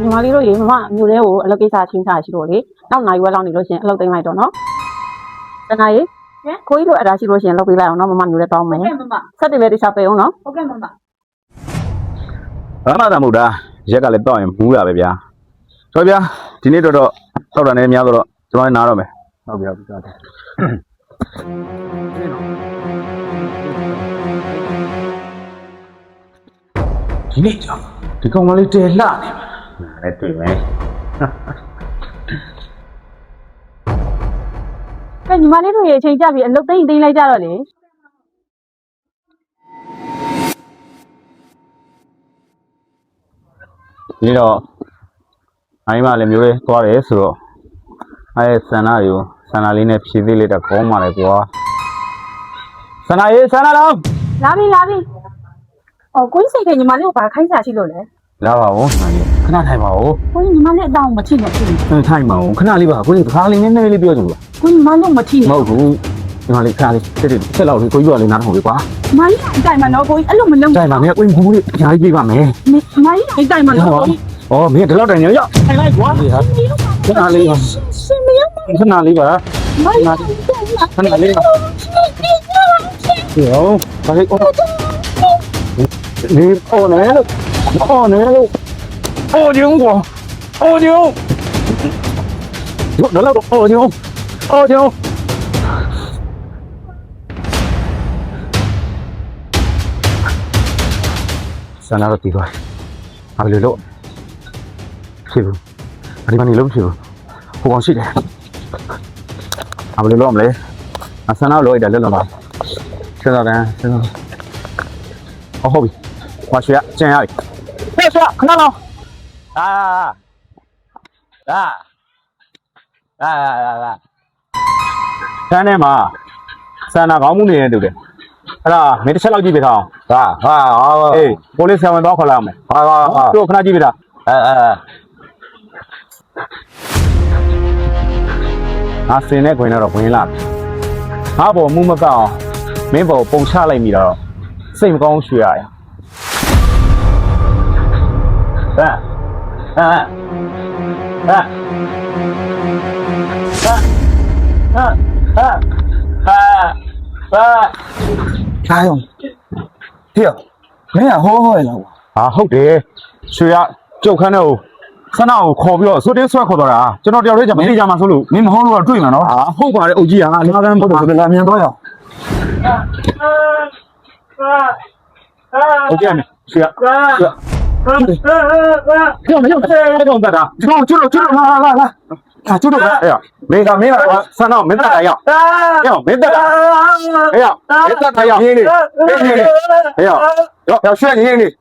ညီမလေးတို့ရေမမမျိုးလေးကိုအလုပ်ကိစ္စချင်းချရှိလို့လေနောက်နိုင်ဝက်လောက်နေလို့ရှင်အလုပ်သိမ်းလိုက်တော့နော်တနာရေကိုကြီးတို့အတားရှိလို့ရှင်လုပ်ပေးလိုက်အောင်နော်မမမျိုးလေးတောင်းမယ်ဆက်တယ်လေတခြားပေးအောင်နော်ဟုတ်ကဲ့မမဘာမှသာမဟုတ်တာရက်ကလည်းတောက်ရင်မူးတာပဲဗျာဆိုဗျာဒီနေ့တော့တောက်တာနဲ့များတော့ကျွန်တော်လည်းနားတော့မယ်ဟုတ်ဗျာပြီးသားတယ်ဒီနေ့ကြောင့်ဒီကောင်မလေးတဲလှနေမှာလည်းတွေ့မယ်ကဲညီမလေးတို့ရေအချိန်ကြပြီအလုပ်သိမ်းလိုက်ကြတော့လေဒီတော့အိမ်မှာလည်းမျိုးလေးသွားတယ်ဆိုတော့အဲဆန္ဒတွေကိုဆန္ဒလေးနဲ့ဖြည့်သေးလိုက်တော့ခေါင်းမာတယ်ကွာဆန္ဒရေဆန္ဒတော့လာပြီအော်ကိုကြီးစိတ်ကညီမလေးကိုဘာခိုင်းစားရှိလို့လဲလာပါဦးခဏထိုင်ပါဦးကိုကြီးညီမလေးအတောင်မထိနဲ့ဖြစ်နေထိုင်ပါဦးခဏလေးပါကိုကြီးဘာလေးနည်းနည်းလေးပြောကြည့်ပါကိုညီမလေးမထိနဲ့မဟုတ်ဘူးညီမလေးခဏလေးတစ်ချက်လောက်လေးကိုကြီးကလေးနားထောင်ပြီကွာမိုင်းအတိုင်မှာနော်ကိုကြီးအဲ့လိုမလုပ်တိုင်ပါမယ်ကိုကြီးဘူးလေးအများကြီးပြေးပါမယ်မိုင်းအတိုင်မှာနော်ကိုကြီးအော်မင်းဒီလောက်တိုင်ရောက်ထိုင်လိုက်ကွာခဏလေးပါရှင်မရခဏလေးပါမိုင်းခဏလေးပါရောဘာလေးအော်你哦来了，哦来了，哦牛我，哦牛，我来了哦牛，哦牛，三拿到地块，阿不溜溜，是不？阿里巴尼溜是不？不光是的，阿不溜溜没嘞，阿三拿溜一点溜了吧？知道的，知道。好后边。我学这样，别学，看到了，来，三年嘛，三拿高木的对不对？是吧？没得吃老几杯汤，哎，我的3万多块了没？给我看那几杯汤，那现在关那了关了，阿婆木么搞，没包崩下来米了，谁不刚学呀？哎呦，爹，没呀，好好的了啊，好的，是呀，就看到看到考标，昨天算考到了啊，就那条来讲没讲嘛，说路，你们好路要追嘛，啊，后边的欧吉啊，那咱不都是拉面多呀？欧吉没，是呀，是。用没用？这种在哪？就来，就来！哎呀，没了，我三道没得来呀！要没得来！哎呀，没得来呀！你，哎呀，要选你你。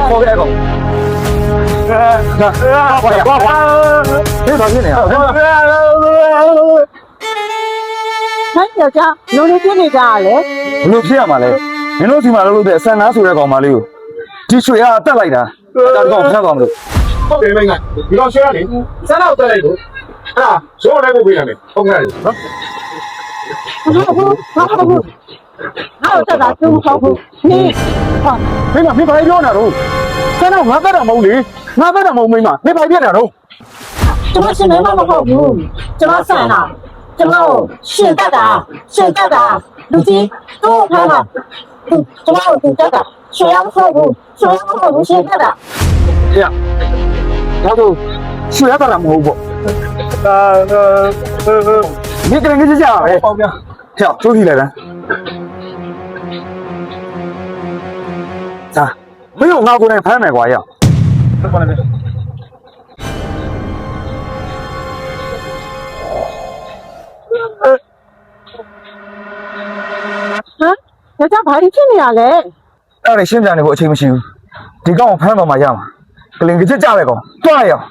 后边个，我，别着急呢。哎，小张，农历几家嘞？农历嘛嘞，你农历嘛都得3拿出来搞嘛嘞。ဒီရွှေကတက်လိုက်တာဒါတော့ဖျက်သွားမလို့ဟုတ်တယ်မင်းကဒီတော့ရွှေကလေစမ်းတော့တက်လိုက်လို့အဲ့ဒါရိုးလိုက်ဖို့ပေးရမယ်ဟုတ်ကဲ့နော်ဟုတ်တက်တာသူ့ဟုတ်ဘူးနေဟာမင်းကမင်းဘာပြောနေတာတော့စမ်းတော့ငါတက်တာမဟုတ်လေငါတက်တာမဟုတ်မင်းမမင်းဘာပြနေတာတော့ကျွန်မရှင်မမဟုတ်ဘူးကျွန်မဆန်တာကျွန်မကိုရှင်တက်တာလူကြီးတို့ထားတာကျွန်မကိုတက်တာ学阳后不，学阳后不是这的。哎呀，然后学阳的么不？你跟人家讲哎，跳周题来着。咋？没有拿过来拍卖过呀？过来没？人家排的进来嘞。အဲ့ဒါရှင်းပြနေဖို့အချိန်မရှိဘူးဒီကောင်ကိုဖမ်းတော့မှရမှာကလင်ကကြကြပဲကောင်တွားရအောင်